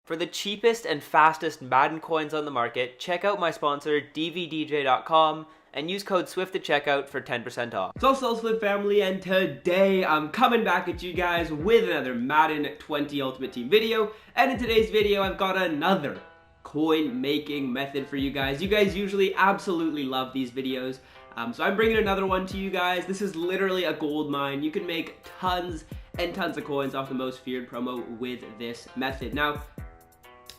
For the cheapest and fastest Madden coins on the market, check out my sponsor dvdj.com and use code SWIFT at checkout for 10% off. So Swift family, and today I'm coming back at you guys with another Madden 20 Ultimate Team video. And in today's video, I've got another coin making method for you guys. You guys usually absolutely love these videos. So I'm bringing another one to you guys. This is literally a gold mine. You can make tons and tons of coins off the most feared promo with this method. Now,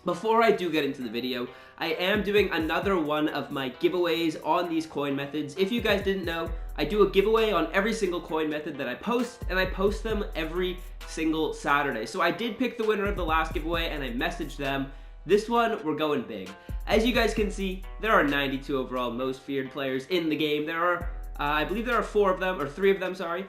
before I do get into the video, I am doing another one of my giveaways on these coin methods. If you guys didn't know, I do a giveaway on every single coin method that I post, and I post them every single Saturday. So I did pick the winner of the last giveaway and I messaged them. This one, we're going big. As you guys can see, there are 92 overall most feared players in the game. There are, I believe there are 4 of them, or 3 of them, sorry.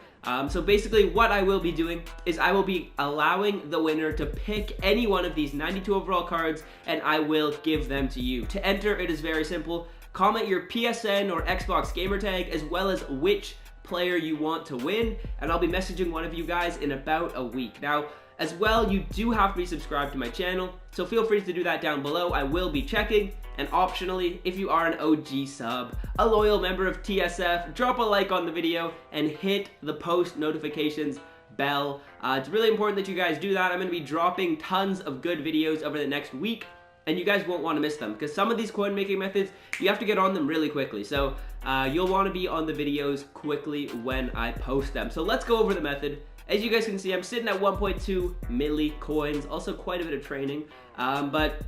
So basically what I will be doing is I will be allowing the winner to pick any one of these 92 overall cards, and I will give them to you. To enter, it is very simple. Comment your PSN or Xbox gamertag as well as which player you want to win, and I'll be messaging one of you guys in about a week. Now, as well, you do have to be subscribed to my channel, so feel free to do that down below. I will be checking, and optionally, if you are an OG sub, a loyal member of TSF, drop a like on the video and hit the post notifications bell. It's really important that you guys do that. I'm going to be dropping tons of good videos over the next week, and you guys won't want to miss them, because some of these coin making methods, you have to get on them really quickly. So you'll want to be on the videos quickly when I post them. So let's go over the method. As you guys can see, I'm sitting at 1.2 milli coins, also quite a bit of training, but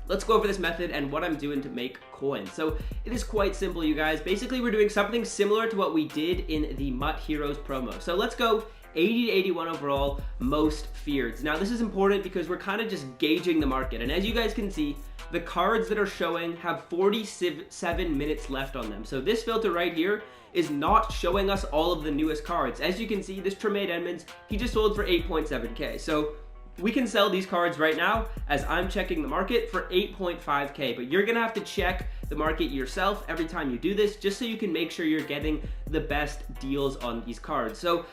let's go over this method and what I'm doing to make coins. So it is quite simple, you guys. Basically, we're doing something similar to what we did in the MUT Heroes promo. So let's go 80 to 81 overall, most feared. Now this is important because we're kind of just gauging the market, and as you guys can see, the cards that are showing have 47 minutes left on them. So this filter right here is not showing us all of the newest cards. As you can see, this Tremaine Edmonds, he just sold for 8.7k. So we can sell these cards right now, as I'm checking the market, for 8.5k, but you're gonna have to check the market yourself every time you do this, just so you can make sure you're getting the best deals on these cards. So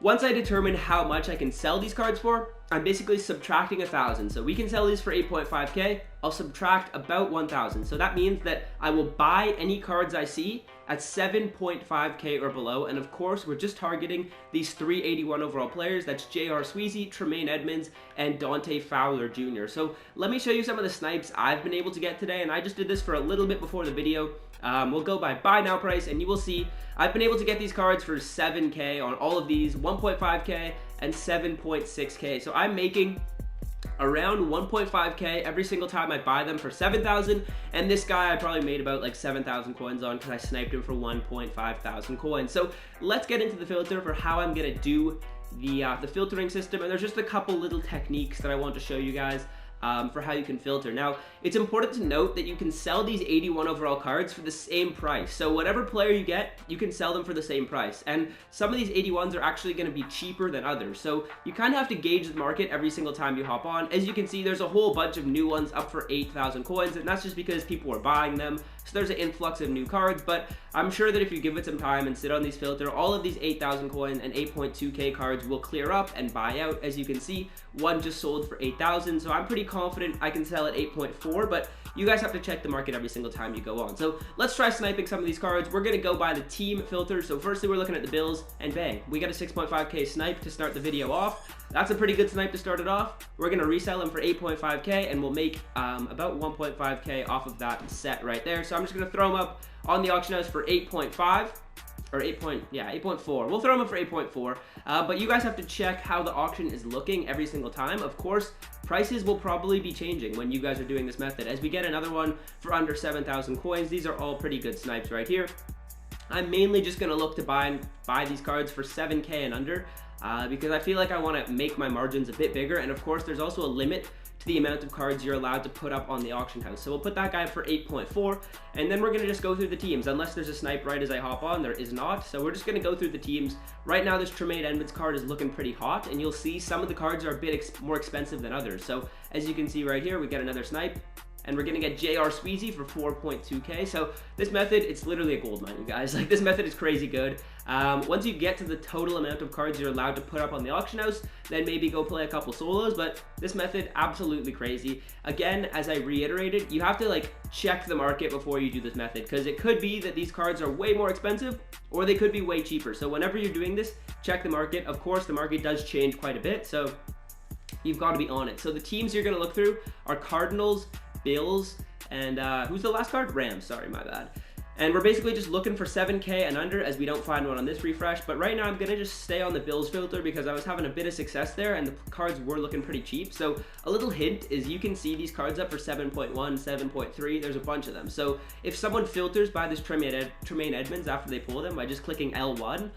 once I determine how much I can sell these cards for, I'm basically subtracting 1,000. So we can sell these for 8.5k, I'll subtract about 1,000. So that means that I will buy any cards I see at 7.5k or below, and of course we're just targeting these 381 overall players. That's J.R. Sweezy, Tremaine Edmonds, and Dante Fowler Jr. So let me show you some of the snipes I've been able to get today, and I just did this for a little bit before the video. We'll go by buy now price, and you will see I've been able to get these cards for 7k on all of these, 1.5k and 7.6k. So I'm making around 1.5k every single time I buy them for 7,000, and this guy I probably made about like 7,000 coins on because I sniped him for 1.5 thousand coins. So let's get into the filter for how I'm gonna do the filtering system, and there's just a couple little techniques that I want to show you guys for how you can filter. Now, it's important to note that you can sell these 81 overall cards for the same price. So whatever player you get, you can sell them for the same price. And some of these 81s are actually going to be cheaper than others. So you kind of have to gauge the market every single time you hop on. As you can see, there's a whole bunch of new ones up for 8,000 coins, and that's just because people are buying them. So there's an influx of new cards, but I'm sure that if you give it some time and sit on these filter, all of these 8,000 coin and 8.2k cards will clear up and buy out. As you can see, one just sold for 8,000, so I'm pretty confident I can sell at 8.4, but you guys have to check the market every single time you go on. So let's try sniping some of these cards. We're gonna go by the team filter. So firstly, we're looking at the Bills, and bang, we got a 6.5k snipe to start the video off. That's a pretty good snipe to start it off. We're gonna resell them for 8.5k, and we'll make about 1.5k off of that set right there. So I'm just gonna throw them up on the auction house for 8.5. Or 8.4. We'll throw them up for 8.4. But you guys have to check how the auction is looking every single time. Of course, prices will probably be changing when you guys are doing this method. As we get another one for under 7,000 coins, these are all pretty good snipes right here. I'm mainly just gonna look to buy these cards for 7k and under, because I feel like I wanna make my margins a bit bigger. And of course, there's also a limit to the amount of cards you're allowed to put up on the auction house. So we'll put that guy for 8.4, and then we're gonna just go through the teams. Unless there's a snipe right as I hop on, there is not. So we're just gonna go through the teams. Right now, this Tremaine Edmonds card is looking pretty hot, and you'll see some of the cards are a bit more expensive than others. So as you can see right here, we get another snipe. and we're gonna get J.R. Sweezy for 4.2k. So this method, it's literally a gold mine, you guys. Like, this method is crazy good. Once you get to the total amount of cards you're allowed to put up on the auction house, then maybe go play a couple solos. But this method, absolutely crazy. Again, as I reiterated, you have to like check the market before you do this method, because it could be that these cards are way more expensive or they could be way cheaper. So whenever you're doing this, check the market. Of course, the market does change quite a bit, so you've got to be on it. So the teams you're going to look through are Cardinals, Bills, and who's the last card? Rams, sorry, my bad. And we're basically just looking for 7K and under, as we don't find one on this refresh. But right now I'm going to just stay on the Bills filter because I was having a bit of success there and the cards were looking pretty cheap. So a little hint is you can see these cards up for 7.1, 7.3. There's a bunch of them. So if someone filters by this Tremaine Edmonds after they pull them by just clicking L1,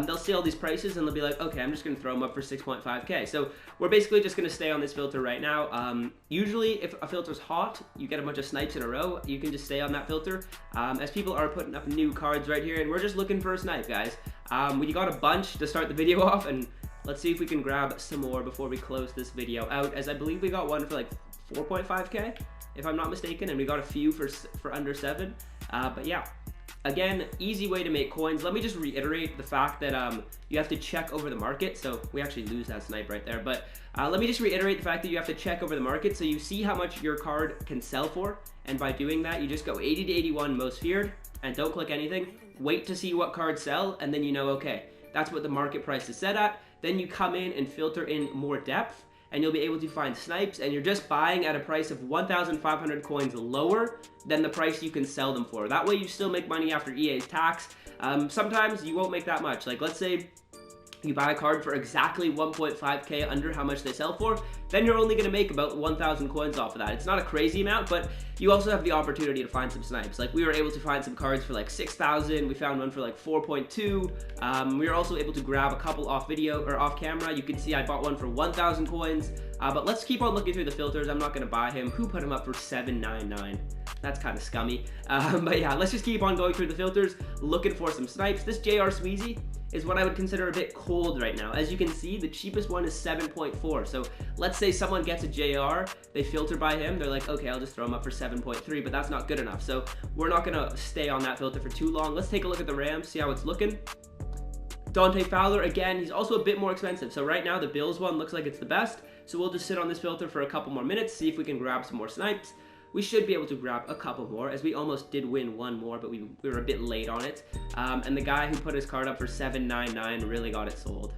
they'll see all these prices and they'll be like, okay, I'm just going to throw them up for 6.5K. So we're basically just going to stay on this filter right now. Usually if a filter's hot, you get a bunch of snipes in a row, you can just stay on that filter. As people are putting up new cards right here, and we're just looking for a snipe, guys. We got a bunch to start the video off, and let's see if we can grab some more before we close this video out, as I believe we got one for like 4.5K, if I'm not mistaken, and we got a few for under 7. But yeah. Again, easy way to make coins. Let me just reiterate the fact that you have to check over the market. So we actually lose that snipe right there. But let me just reiterate the fact that you have to check over the market so you see how much your card can sell for. And by doing that, you just go 80 to 81 most feared and don't click anything. Wait to see what cards sell, and then you know, okay, that's what the market price is set at. Then you come in and filter in more depth, and you'll be able to find snipes, and you're just buying at a price of 1,500 coins lower than the price you can sell them for. That way you still make money after EA's tax. Sometimes you won't make that much. Like, let's say you buy a card for exactly 1.5K under how much they sell for, then you're only going to make about 1,000 coins off of that. It's not a crazy amount, but you also have the opportunity to find some snipes. Like, we were able to find some cards for like 6,000. We found one for like 4.2. We were also able to grab a couple off video or off camera. You can see I bought one for 1,000 coins. But let's keep on looking through the filters. I'm not going to buy him. Who put him up for 799? That's kind of scummy. But yeah, let's just keep on going through the filters, looking for some snipes. This JR Sweezy is what I would consider a bit cold right now. As you can see, the cheapest one is 7.4. So let's say someone gets a JR, they filter by him, they're like, okay, I'll just throw him up for 7.3, but that's not good enough. So we're not gonna stay on that filter for too long. Let's take a look at the Rams, see how it's looking. Dante Fowler, again, he's also a bit more expensive. So right now the Bills one looks like it's the best. So we'll just sit on this filter for a couple more minutes, see if we can grab some more snipes. We should be able to grab a couple more, as we almost did win one more, but we were a bit late on it. And the guy who put his card up for 799 really got it sold.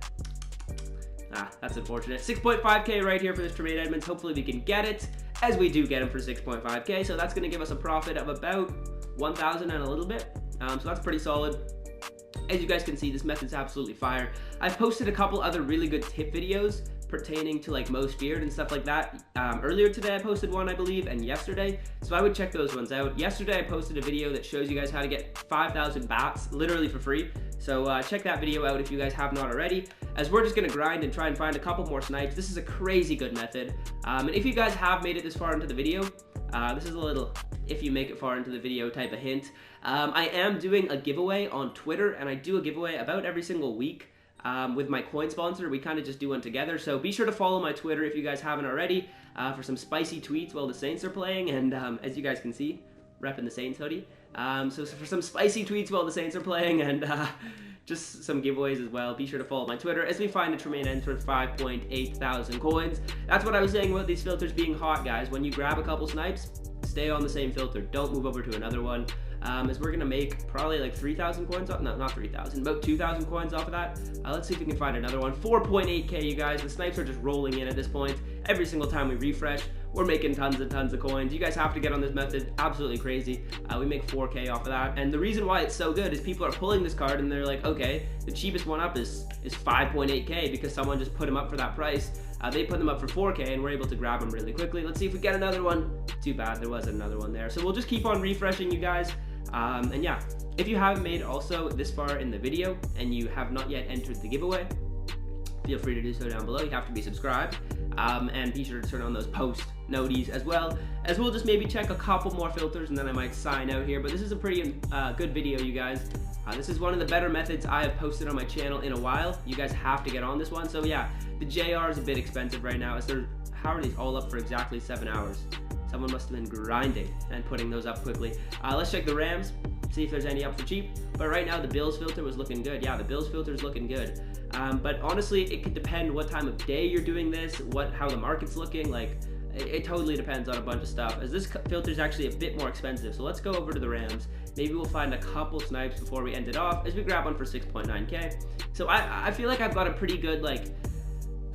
That's unfortunate. 6.5K right here for this Tremaine Edmonds. Hopefully we can get it, as we do get him for 6.5K. So that's going to give us a profit of about 1,000 and a little bit. So that's pretty solid. As you guys can see, this method's absolutely fire. I've posted a couple other really good tip videos pertaining to like most feared and stuff like that. Earlier today I posted one, I believe, and yesterday, so I would check those ones out. Yesterday I posted a video that shows you guys how to get 5,000 bats literally for free, so check that video out if you guys have not already, as we're just gonna grind and try and find a couple more snipes. This is a crazy good method, and if you guys have made it this far into the video, this is a little if you make it far into the video type of hint. I am doing a giveaway on Twitter, and I do a giveaway about every single week. With my coin sponsor, we kind of just do one together, so be sure to follow my Twitter if you guys haven't already, for some spicy tweets while the Saints are playing, and as you guys can see, repping the Saints hoodie, so for some spicy tweets while the Saints are playing, and just some giveaways as well. Be sure to follow my Twitter as we find a Tremaine Edmonds for 5.8 thousand coins. That's what I was saying about these filters being hot, guys. When you grab a couple snipes, stay on the same filter, don't move over to another one. As we're gonna make probably like 3,000 coins off, no, not 3,000, about 2,000 coins off of that. Let's see if we can find another one. 4.8K, you guys. The snipes are just rolling in at this point. Every single time we refresh, we're making tons and tons of coins. You guys have to get on this method. Absolutely crazy. We make 4K off of that. And the reason why it's so good is people are pulling this card and they're like, okay, the cheapest one up is 5.8K because someone just put them up for that price. They put them up for 4K and we're able to grab them really quickly. Let's see if we get another one. Too bad, there was another one there. So we'll just keep on refreshing, you guys. And yeah, if you haven't made also this far in the video and you have not yet entered the giveaway, feel free to do so down below. You have to be subscribed, and be sure to turn on those post noties as well, as we'll just maybe check a couple more filters and then I might sign out here. But this is a pretty good video, you guys. This is one of the better methods I have posted on my channel in a while. You guys have to get on this one. So yeah, the JR is a bit expensive right now, as how are these all up for exactly 7 hours? Someone must have been grinding and putting those up quickly. Let's check the Rams. see if there's any up for cheap. But right now the Bills filter was looking good. Yeah, the Bills filter is looking good. But honestly, it could depend what time of day you're doing this, how the market's looking. Like, it totally depends on a bunch of stuff, as this filter is actually a bit more expensive. So let's go over to the Rams. Maybe we'll find a couple snipes before we end it off, as we grab one for 6.9k. So I feel like I've got a pretty good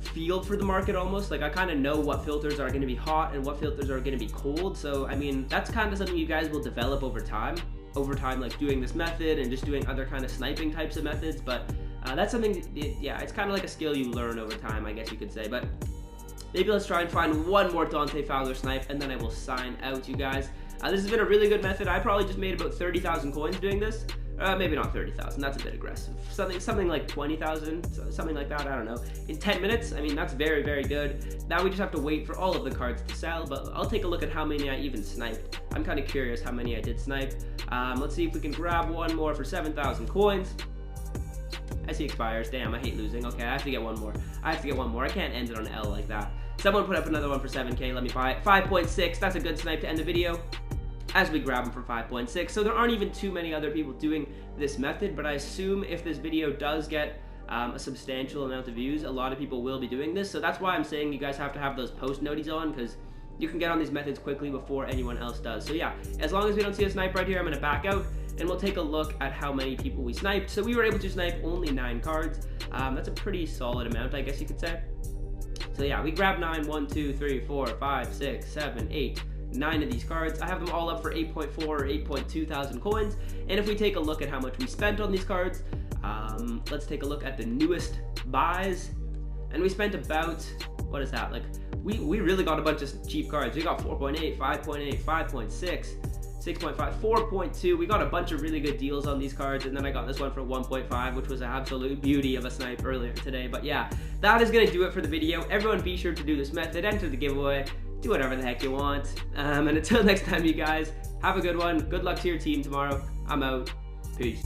feel for the market almost. Like, I kind of know what filters are going to be hot and what filters are going to be cold. So I mean, that's kind of something you guys will develop over time, like doing this method and just doing other kind of sniping types of methods. But that's something, yeah, it's kind of like a skill you learn over time, I guess you could say. But maybe let's try and find one more Dante Fowler snipe, and then I will sign out, you guys. This has been a really good method. I probably just made about 30,000 coins doing this. Maybe not 30,000, that's a bit aggressive. Something like 20,000, something like that, I don't know. In 10 minutes, I mean, that's very, very good. Now we just have to wait for all of the cards to sell, but I'll take a look at how many I even sniped. I'm kind of curious how many I did snipe. Let's see if we can grab one more for 7,000 coins. I see expires. Damn, I hate losing. Okay, I have to get one more. I can't end it on L like that. Someone put up another one for 7k. Let me buy it. 5.6. That's a good snipe to end the video, as we grab them for 5.6. So there aren't even too many other people doing this method, but I assume if this video does get a substantial amount of views, a lot of people will be doing this. So that's why I'm saying you guys have to have those post noties on, because you can get on these methods quickly before anyone else does. So yeah, as long as we don't see a snipe right here, I'm going to back out, and we'll take a look at how many people we sniped. So we were able to snipe only 9 cards. That's a pretty solid amount, I guess you could say. So yeah, we grabbed 9, 1, 2, 3, 4, 5, 6, 7, 8, 9 of these cards. I have them all up for 8.4 or 8.2 thousand coins. And if we take a look at how much we spent on these cards, let's take a look at the newest buys. And we spent about, what is that? Like, we really got a bunch of cheap cards. We got 4.8, 5.8, 5.6, 6.5, 4.2. We got a bunch of really good deals on these cards, and then I got this one for 1.5, which was an absolute beauty of a snipe earlier today. But yeah, that is gonna do it for the video. Everyone be sure to do this method, enter the giveaway, do whatever the heck you want. And until next time, you guys, have a good one. Good luck to your team tomorrow. I'm out. Peace.